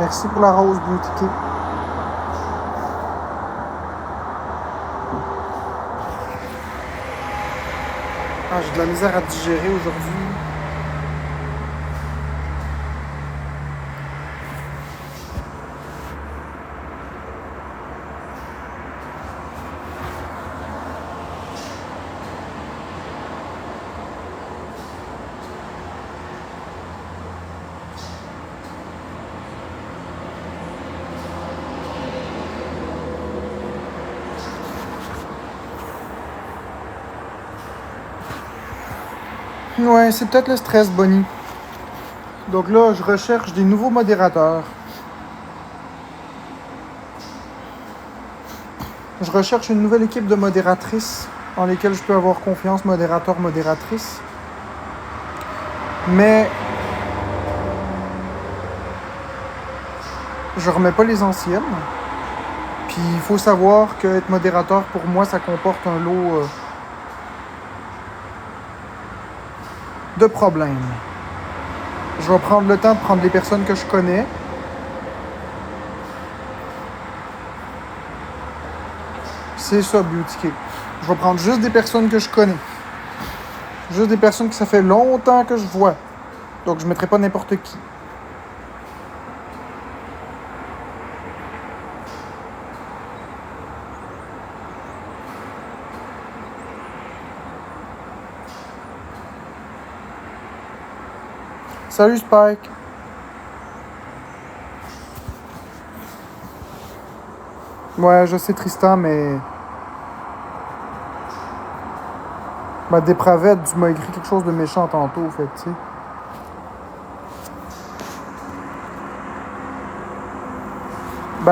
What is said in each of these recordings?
Merci pour la rose, Beauty Cake. Ah, j'ai de la misère à digérer aujourd'hui. Ouais, c'est peut-être le stress, Bonnie. Donc là, je recherche des nouveaux modérateurs. Je recherche une nouvelle équipe de modératrices en lesquelles je peux avoir confiance, modérateur, modératrice. Mais je remets pas les anciennes. Puis il faut savoir qu'être modérateur, pour moi, ça comporte un lot de problèmes. Je vais prendre le temps de prendre les personnes que je connais. C'est ça, Beauty Cake. Je vais prendre juste des personnes que je connais. Juste des personnes que ça fait longtemps que je vois. Donc je ne mettrai pas n'importe qui. Salut Spike. Ouais, je sais Tristan, mais... Dépravette, tu m'as écrit quelque chose de méchant tantôt, fait tu sais.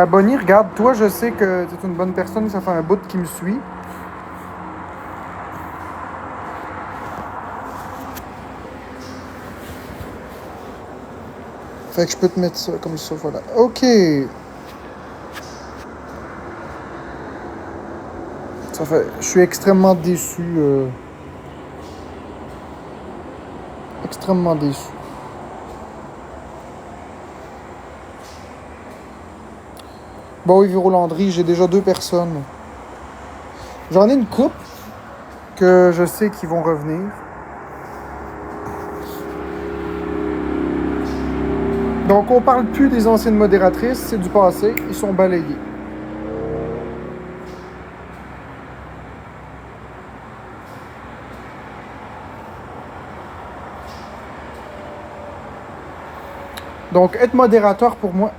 Bonnie, regarde, toi, je sais que tu es une bonne personne, ça fait un bout qui me suit. Fait que je peux te mettre ça comme ça, voilà. Ok. Ça fait... Je suis extrêmement déçu. Extrêmement déçu. Bon, oui, Véro Landry, j'ai déjà 2 personnes. J'en ai une couple que je sais qu'ils vont revenir. Donc, on parle plus des anciennes modératrices, c'est du passé, ils sont balayés. Donc, être modérateur pour moi...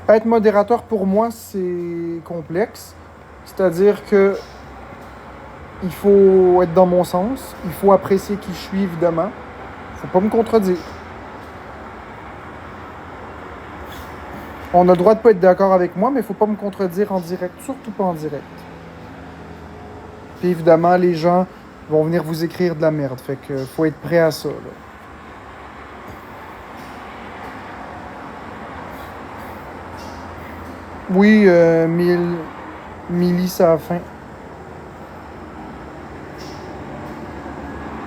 Être modérateur pour moi, c'est complexe. C'est-à-dire que il faut être dans mon sens, il faut apprécier qui je suis, évidemment. Faut pas me contredire. On a le droit de pas être d'accord avec moi, mais il faut pas me contredire en direct, surtout pas en direct. Puis évidemment, les gens vont venir vous écrire de la merde, fait que faut être prêt à ça, là. Oui, Milly, ça a faim.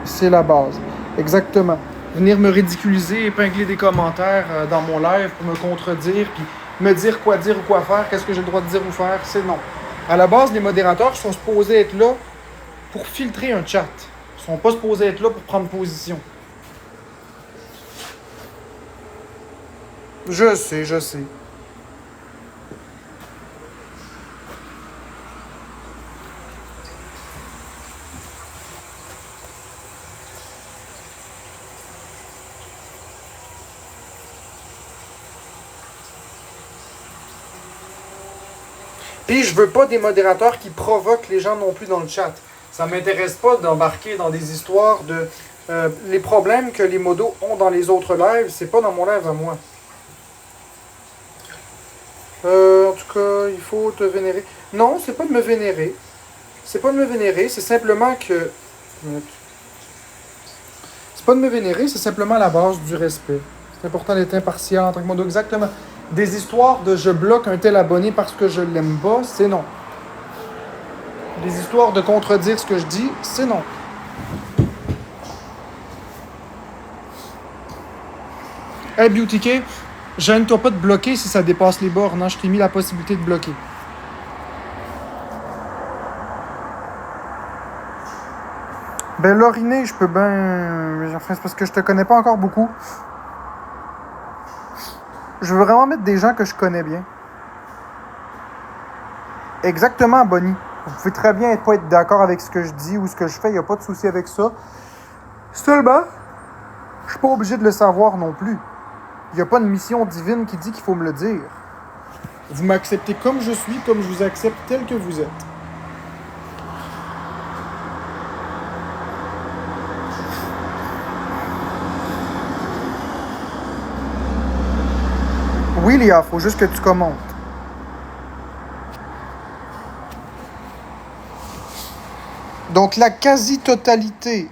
C'est la base. Exactement. Venir me ridiculiser, épingler des commentaires dans mon live pour me contredire, puis me dire ou quoi faire, qu'est-ce que j'ai le droit de dire ou faire, c'est non. À la base, les modérateurs sont supposés être là pour filtrer un chat. Ils sont pas supposés être là pour prendre position. Je sais, je sais. Puis je veux pas des modérateurs qui provoquent les gens non plus dans le chat. Ça m'intéresse pas d'embarquer dans des histoires de... les problèmes que les modos ont dans les autres lives, c'est pas dans mon live à moi. En tout cas, il faut te vénérer. Non, c'est pas de me vénérer. C'est pas de me vénérer, c'est simplement que... C'est pas de me vénérer, c'est simplement la base du respect. C'est important d'être impartial en tant que modo. Exactement. Des histoires de je bloque un tel abonné parce que je l'aime pas, c'est non. Des histoires de contredire ce que je dis, c'est non. Hey Beauty K, gêne-toi pas de bloquer si ça dépasse les bornes, hein? Je t'ai mis la possibilité de bloquer. Ben Lauriné, je peux bien... Enfin, c'est parce que je te connais pas encore beaucoup. Je veux vraiment mettre des gens que je connais bien. Exactement, Bonnie. Vous pouvez très bien pas être d'accord avec ce que je dis ou ce que je fais, il n'y a pas de souci avec ça. Seulement, je suis pas obligé de le savoir non plus. Il n'y a pas une mission divine qui dit qu'il faut me le dire. Vous m'acceptez comme je suis, comme je vous accepte tel que vous êtes. Oui, Léa, faut juste que tu commentes. Donc la quasi-totalité...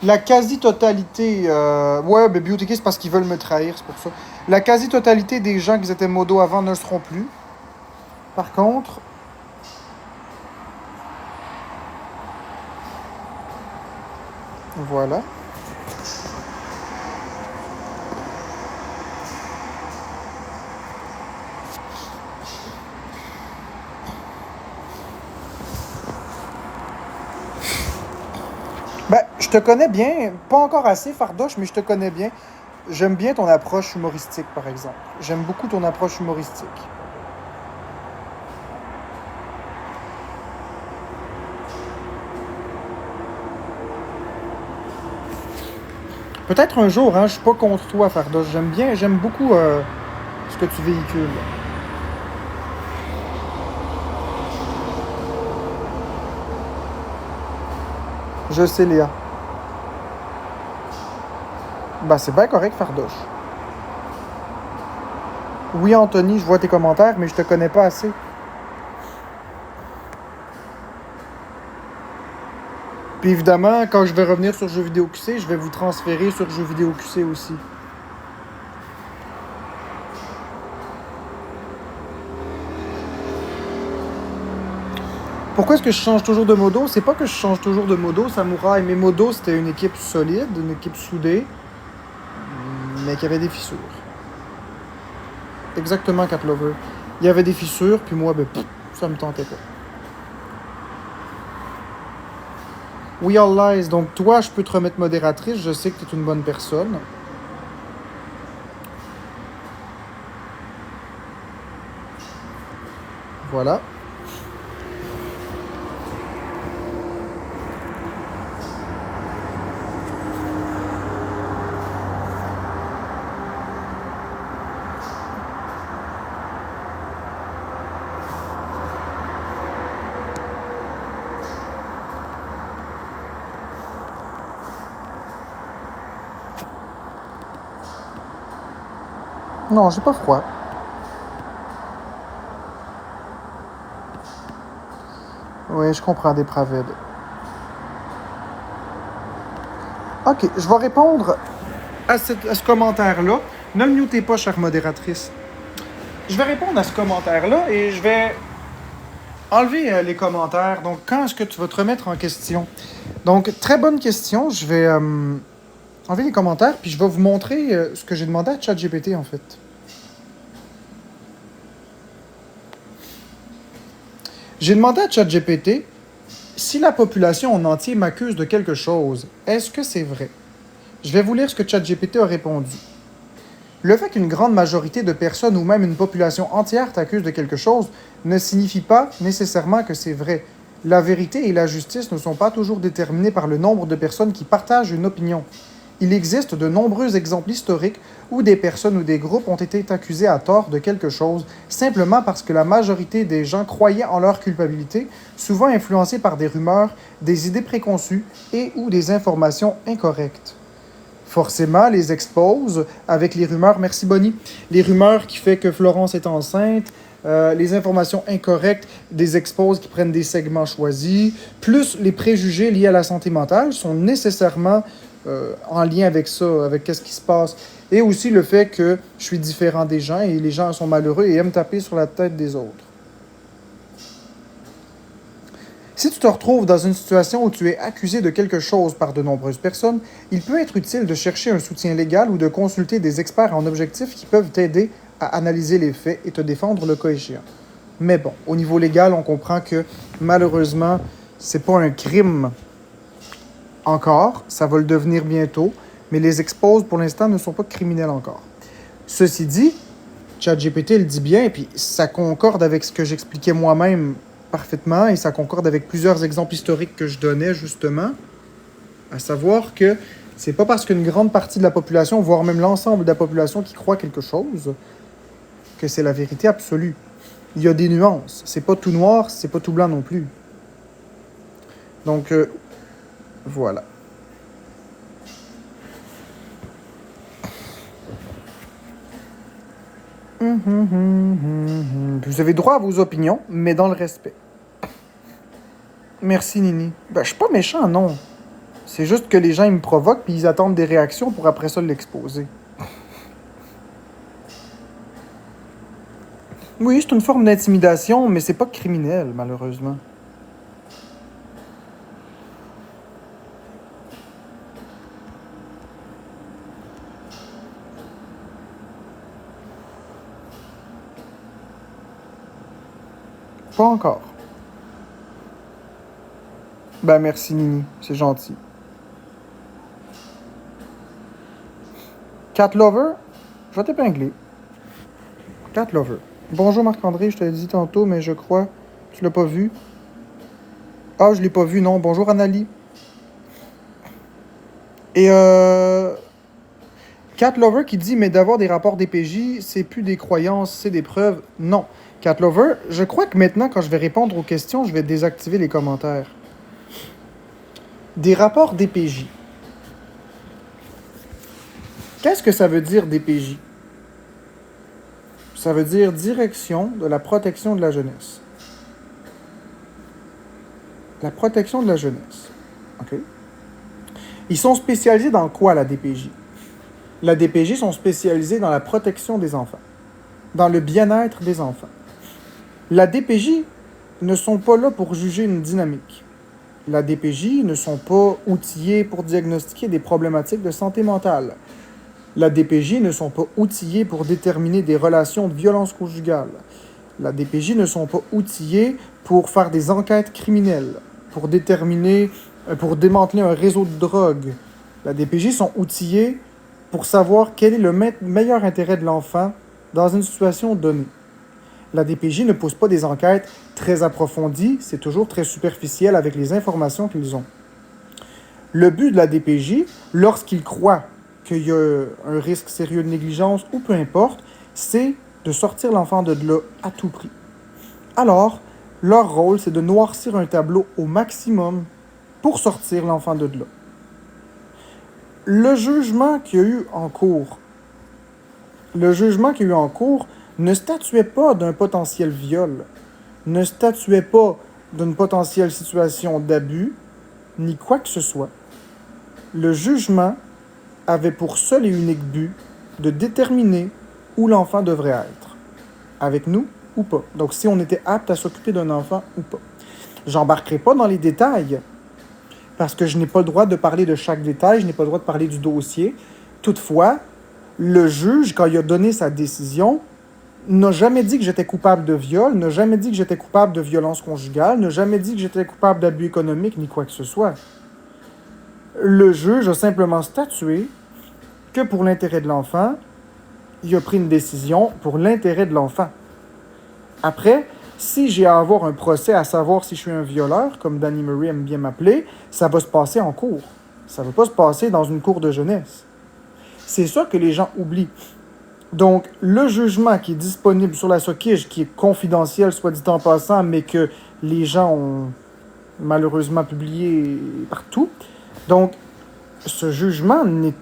Ouais, ben Beauty K, c'est parce qu'ils veulent me trahir, c'est pour ça. La quasi-totalité des gens qui étaient modos avant ne le seront plus. Par contre... Voilà. Ben, je te connais bien, pas encore assez, Fardoche, mais je te connais bien. J'aime bien ton approche humoristique, par exemple. J'aime beaucoup ton approche humoristique. Peut-être un jour, hein, je suis pas contre toi, Fardoche. J'aime beaucoup ce que tu véhicules. Je sais, Léa. Ben, c'est bien correct, Fardoche. Oui, Anthony, je vois tes commentaires, mais je te connais pas assez. Puis évidemment, quand je vais revenir sur Jeux vidéo QC, je vais vous transférer sur Jeux vidéo QC aussi. Pourquoi est-ce que je change toujours de modo? C'est pas que je change toujours de modo, Samouraï. Mes modos, c'était une équipe solide, une équipe soudée, mais qui avait des fissures. Exactement, Cat Lover. Il y avait des fissures, puis moi, ben, ça me tentait pas. We All Lies, donc toi, je peux te remettre modératrice, je sais que tu es une bonne personne. Voilà. Non, j'ai pas froid. Oui, je comprends, des Praved. Ok, je vais répondre à ce commentaire-là. Ne le mutez pas, chère modératrice. Je vais répondre à ce commentaire-là et je vais enlever les commentaires. Donc, quand est-ce que tu vas te remettre en question? Donc, très bonne question. Je vais enlever les commentaires puis je vais vous montrer ce que j'ai demandé à ChatGPT, en fait. J'ai demandé à ChatGPT si la population en entier m'accuse de quelque chose, est-ce que c'est vrai? Je vais vous lire ce que ChatGPT a répondu. Le fait qu'une grande majorité de personnes ou même une population entière t'accuse de quelque chose ne signifie pas nécessairement que c'est vrai. La vérité et la justice ne sont pas toujours déterminées par le nombre de personnes qui partagent une opinion. Il existe de nombreux exemples historiques où des personnes ou des groupes ont été accusés à tort de quelque chose, simplement parce que la majorité des gens croyaient en leur culpabilité, souvent influencés par des rumeurs, des idées préconçues et ou des informations incorrectes. Forcément, les expose avec les rumeurs, merci Bonnie, les rumeurs qui fait que Florence est enceinte, les informations incorrectes des expos qui prennent des segments choisis, plus les préjugés liés à la santé mentale sont nécessairement en lien avec ça, avec qu'est-ce qui se passe. Et aussi le fait que je suis différent des gens et les gens sont malheureux et aiment taper sur la tête des autres. Si tu te retrouves dans une situation où tu es accusé de quelque chose par de nombreuses personnes, il peut être utile de chercher un soutien légal ou de consulter des experts en objectif qui peuvent t'aider à analyser les faits et te défendre le cas échéant. Mais bon, au niveau légal, on comprend que malheureusement, c'est pas un crime encore, ça va le devenir bientôt, mais les exposes pour l'instant ne sont pas criminels encore. Ceci dit, ChatGPT le dit bien, et puis ça concorde avec ce que j'expliquais moi-même parfaitement, et ça concorde avec plusieurs exemples historiques que je donnais justement, à savoir que c'est pas parce qu'une grande partie de la population, voire même l'ensemble de la population qui croit quelque chose, que c'est la vérité absolue. Il y a des nuances. C'est pas tout noir, c'est pas tout blanc non plus. Donc, voilà. Vous avez droit à vos opinions, mais dans le respect. Merci, Nini. Ben, je suis pas méchant, non. C'est juste que les gens, ils me provoquent, puis ils attendent des réactions pour après ça l'exposer. Oui, c'est une forme d'intimidation, mais c'est pas criminel, malheureusement. Pas encore. Ben, merci, Nini. C'est gentil. Cat Lover, je vais t'épingler. Cat Lover. Bonjour Marc-André, je te l'ai dit tantôt, mais je crois que tu l'as pas vu. Ah, je l'ai pas vu, non. Bonjour Annalie. Et Cat Lover qui dit, mais d'avoir des rapports DPJ, c'est plus des croyances, c'est des preuves. Non. Cat Lover, je crois que maintenant, quand je vais répondre aux questions, je vais désactiver les commentaires. Des rapports DPJ. Qu'est-ce que ça veut dire DPJ? Ça veut dire Direction de la protection de la jeunesse. La protection de la jeunesse. OK? Ils sont spécialisés dans quoi, la DPJ? La DPJ sont spécialisés dans la protection des enfants, dans le bien-être des enfants. La DPJ ne sont pas là pour juger une dynamique. La DPJ ne sont pas outillés pour diagnostiquer des problématiques de santé mentale. La DPJ ne sont pas outillés pour déterminer des relations de violence conjugale. La DPJ ne sont pas outillés pour faire des enquêtes criminelles, pour démanteler un réseau de drogue. La DPJ sont outillés pour savoir quel est le meilleur intérêt de l'enfant dans une situation donnée. La DPJ ne pose pas des enquêtes très approfondies, c'est toujours très superficiel avec les informations qu'ils ont. Le but de la DPJ, lorsqu'ils croient qu'il y a un risque sérieux de négligence ou peu importe, c'est de sortir l'enfant de là à tout prix. Alors, leur rôle, c'est de noircir un tableau au maximum pour sortir l'enfant de là. Le jugement qu'il y a eu en cours ne statuait pas d'un potentiel viol, ne statuait pas d'une potentielle situation d'abus, ni quoi que ce soit. Le jugement avait pour seul et unique but de déterminer où l'enfant devrait être, avec nous ou pas. Donc, si on était apte à s'occuper d'un enfant ou pas. J'embarquerai pas dans les détails, parce que je n'ai pas le droit de parler de chaque détail, je n'ai pas le droit de parler du dossier. Toutefois, le juge, quand il a donné sa décision, n'a jamais dit que j'étais coupable de viol, n'a jamais dit que j'étais coupable de violence conjugale, n'a jamais dit que j'étais coupable d'abus économiques, ni quoi que ce soit. Le juge a simplement statué que pour l'intérêt de l'enfant, il a pris une décision pour l'intérêt de l'enfant. Après, si j'ai à avoir un procès à savoir si je suis un violeur, comme Danny Murray aime bien m'appeler, ça va se passer en cours. Ça ne va pas se passer dans une cour de jeunesse. C'est ça que les gens oublient. Donc, le jugement qui est disponible sur la SOCIJ, qui est confidentiel, soit dit en passant, mais que les gens ont malheureusement publié partout. Donc, ce jugement n'est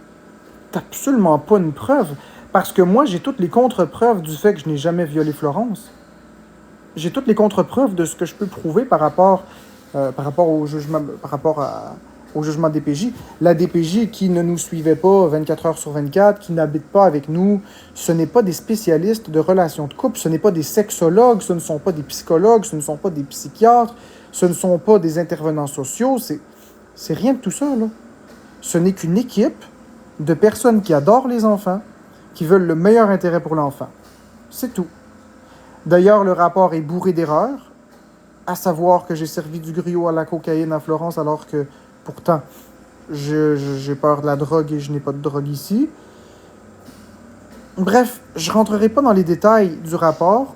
absolument pas une preuve, parce que moi, j'ai toutes les contre-preuves du fait que je n'ai jamais violé Florence. J'ai toutes les contre-preuves de ce que je peux prouver par rapport au jugement, par rapport au jugement DPJ. La DPJ qui ne nous suivait pas 24 heures sur 24, qui n'habite pas avec nous, ce n'est pas des spécialistes de relations de couple, ce n'est pas des sexologues, ce ne sont pas des psychologues, ce ne sont pas des psychiatres, ce ne sont pas des intervenants sociaux, c'est rien de tout ça, là. Ce n'est qu'une équipe de personnes qui adorent les enfants, qui veulent le meilleur intérêt pour l'enfant. C'est tout. D'ailleurs, le rapport est bourré d'erreurs, à savoir que j'ai servi du griot à la cocaïne à Florence alors que, pourtant, j'ai peur de la drogue et je n'ai pas de drogue ici. Bref, je ne rentrerai pas dans les détails du rapport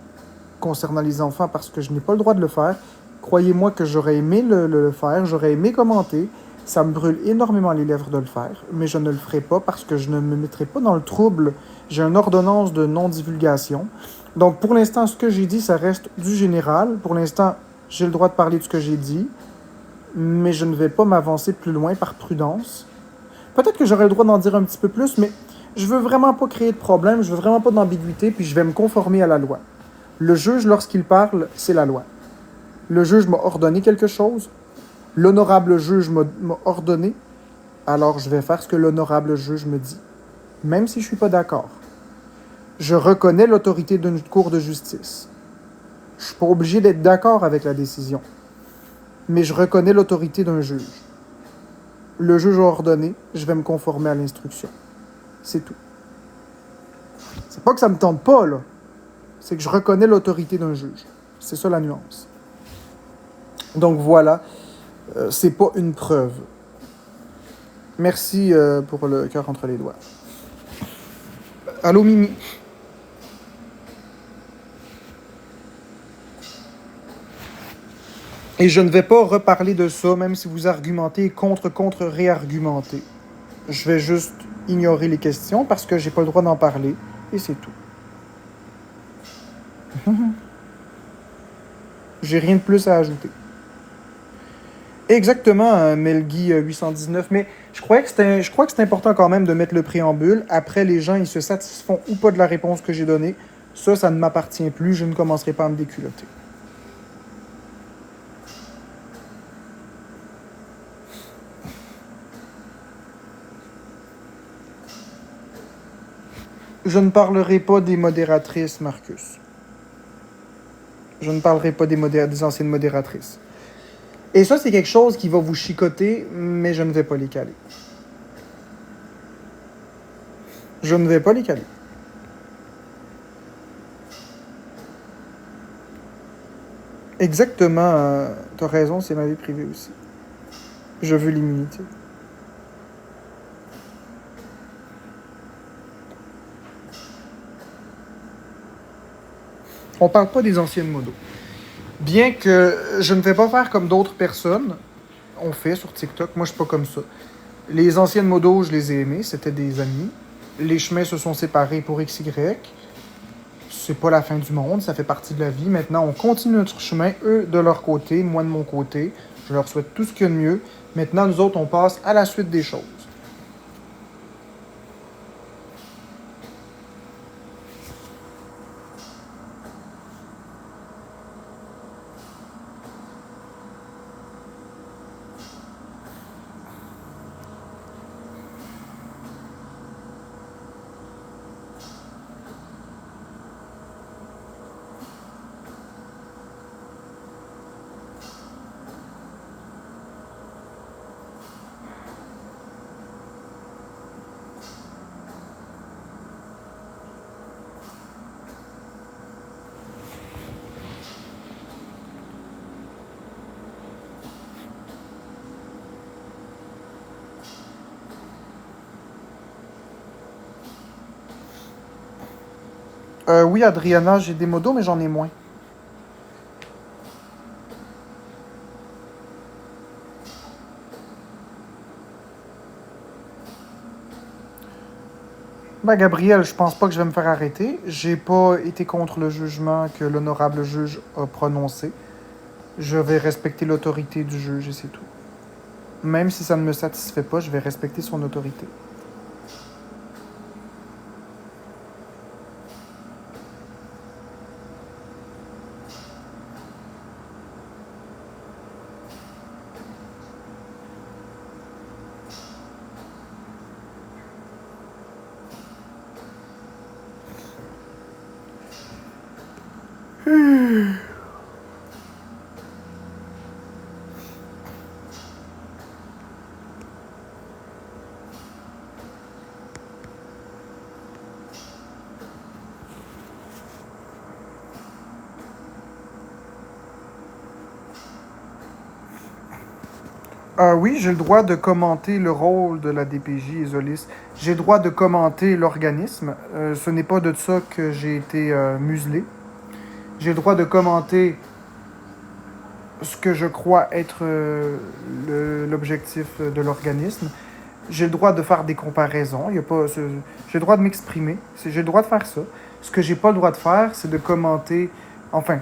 concernant les enfants parce que je n'ai pas le droit de le faire. Croyez-moi que j'aurais aimé le faire, j'aurais aimé commenter. Ça me brûle énormément les lèvres de le faire, mais je ne le ferai pas parce que je ne me mettrai pas dans le trouble. J'ai une ordonnance de non-divulgation. Donc, pour l'instant, ce que j'ai dit, ça reste du général. Pour l'instant, j'ai le droit de parler de ce que j'ai dit, mais je ne vais pas m'avancer plus loin par prudence. Peut-être que j'aurai le droit d'en dire un petit peu plus, mais je veux vraiment pas créer de problème, je veux vraiment pas d'ambiguïté, puis je vais me conformer à la loi. Le juge, lorsqu'il parle, c'est la loi. Le juge m'a ordonné quelque chose, l'honorable juge m'a ordonné, alors je vais faire ce que l'honorable juge me dit, même si je suis pas d'accord. Je reconnais l'autorité d'une cour de justice. Je suis pas obligé d'être d'accord avec la décision, mais je reconnais l'autorité d'un juge. Le juge a ordonné, je vais me conformer à l'instruction. C'est tout. C'est pas que ça me tente pas, là. C'est que je reconnais l'autorité d'un juge. C'est ça la nuance. Donc voilà, c'est pas une preuve. Merci pour le cœur entre les doigts. Allô, Mimi? Et je ne vais pas reparler de ça, même si vous argumentez réargumentez. Je vais juste ignorer les questions parce que j'ai pas le droit d'en parler, et c'est tout. J'ai rien de plus à ajouter. Exactement, Melgui 819, mais je crois que c'est important quand même de mettre le préambule. Après, les gens, ils se satisfont ou pas de la réponse que j'ai donnée. Ça ne m'appartient plus, je ne commencerai pas à me déculotter. Je ne parlerai pas des modératrices, Marcus. Je ne parlerai pas des anciennes modératrices. Et ça, c'est quelque chose qui va vous chicoter, mais je ne vais pas les caler. Je ne vais pas les caler. Exactement, t'as raison, c'est ma vie privée aussi. Je veux l'immunité. On parle pas des anciennes modos. Bien que je ne vais pas faire comme d'autres personnes ont fait sur TikTok. Moi, je suis pas comme ça. Les anciennes modos, je les ai aimées. C'était des amis. Les chemins se sont séparés pour XY. C'est pas la fin du monde. Ça fait partie de la vie. Maintenant, on continue notre chemin. Eux, de leur côté. Moi, de mon côté. Je leur souhaite tout ce qu'il y a de mieux. Maintenant, nous autres, on passe à la suite des choses. Oui, Adriana, j'ai des modos, mais j'en ai moins. Ben, Gabriel, je pense pas que je vais me faire arrêter. J'ai pas été contre le jugement que l'honorable juge a prononcé. Je vais respecter l'autorité du juge et c'est tout. Même si ça ne me satisfait pas, je vais respecter son autorité. Oui, j'ai le droit de commenter le rôle de la DPJ Isolis. J'ai le droit de commenter l'organisme. Ce n'est pas de ça que j'ai été muselé. J'ai le droit de commenter ce que je crois être l'objectif de l'organisme. J'ai le droit de faire des comparaisons. Il y a pas, j'ai le droit de m'exprimer. J'ai le droit de faire ça. Ce que j'ai pas le droit de faire, c'est de commenter, enfin,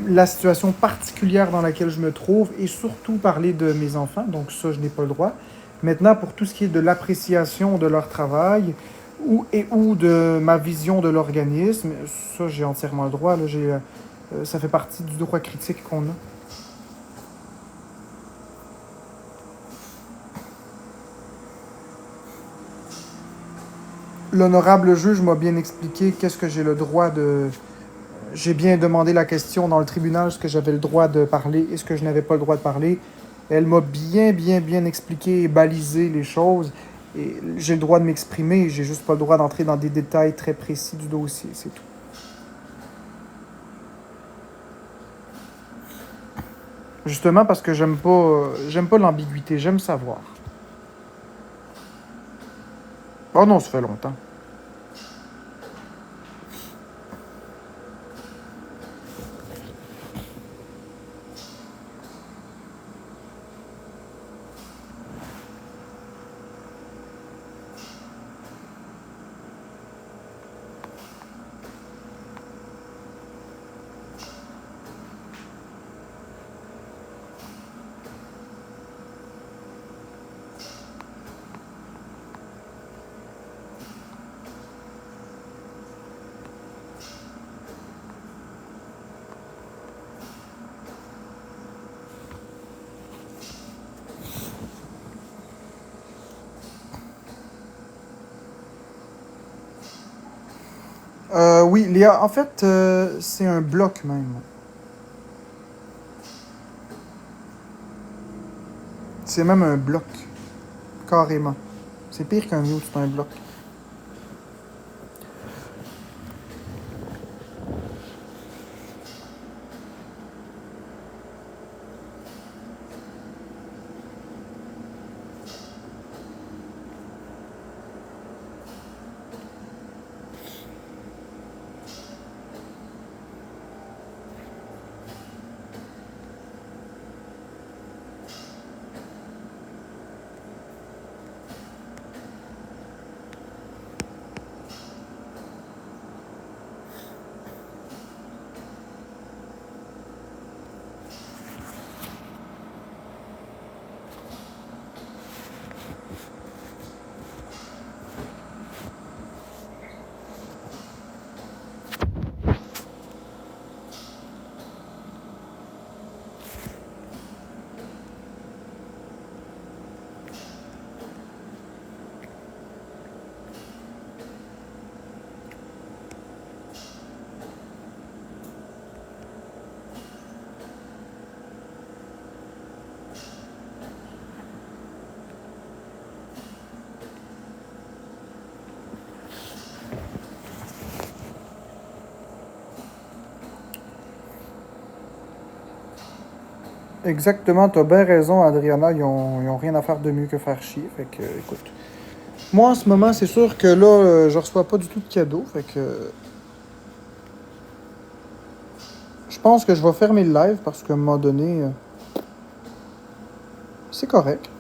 la situation particulière dans laquelle je me trouve et surtout parler de mes enfants. Donc ça, je n'ai pas le droit. Maintenant, pour tout ce qui est de l'appréciation de leur travail ou de ma vision de l'organisme, ça, j'ai entièrement le droit. Là, ça fait partie du droit critique qu'on a. L'honorable juge m'a bien expliqué qu'est-ce que j'ai le droit de... J'ai bien demandé la question dans le tribunal, ce que j'avais le droit de parler et ce que je n'avais pas le droit de parler. Elle m'a bien expliqué et balisé les choses. Et j'ai le droit de m'exprimer, j'ai juste pas le droit d'entrer dans des détails très précis du dossier, c'est tout. Justement parce que j'aime pas l'ambiguïté, j'aime savoir. Oh non, ça fait longtemps. Oui, Léa, en fait, c'est un bloc même. C'est même un bloc, carrément. C'est pire qu'un mute, c'est un bloc. Exactement, t'as bien raison, Adriana. Ils ont rien à faire de mieux que faire chier. Fait que, écoute. Moi, en ce moment, c'est sûr que là, je reçois pas du tout de cadeaux. Fait que. Je pense que je vais fermer le live parce qu'à un moment donné, c'est correct.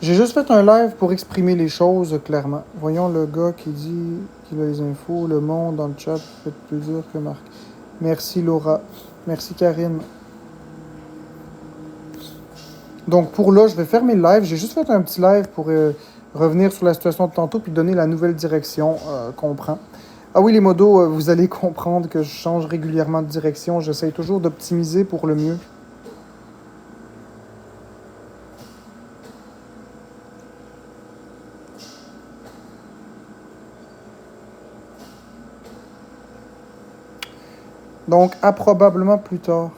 J'ai juste fait un live pour exprimer les choses clairement. Voyons le gars qui dit qu'il a les infos. Le monde dans le chat fait plus dur que Marc. Merci Laura. Merci Karine. Donc pour là, je vais fermer le live. J'ai juste fait un petit live pour revenir sur la situation de tantôt puis donner la nouvelle direction qu'on prend. Ah oui, les modos, vous allez comprendre que je change régulièrement de direction. J'essaye toujours d'optimiser pour le mieux. Donc, à probablement plus tard.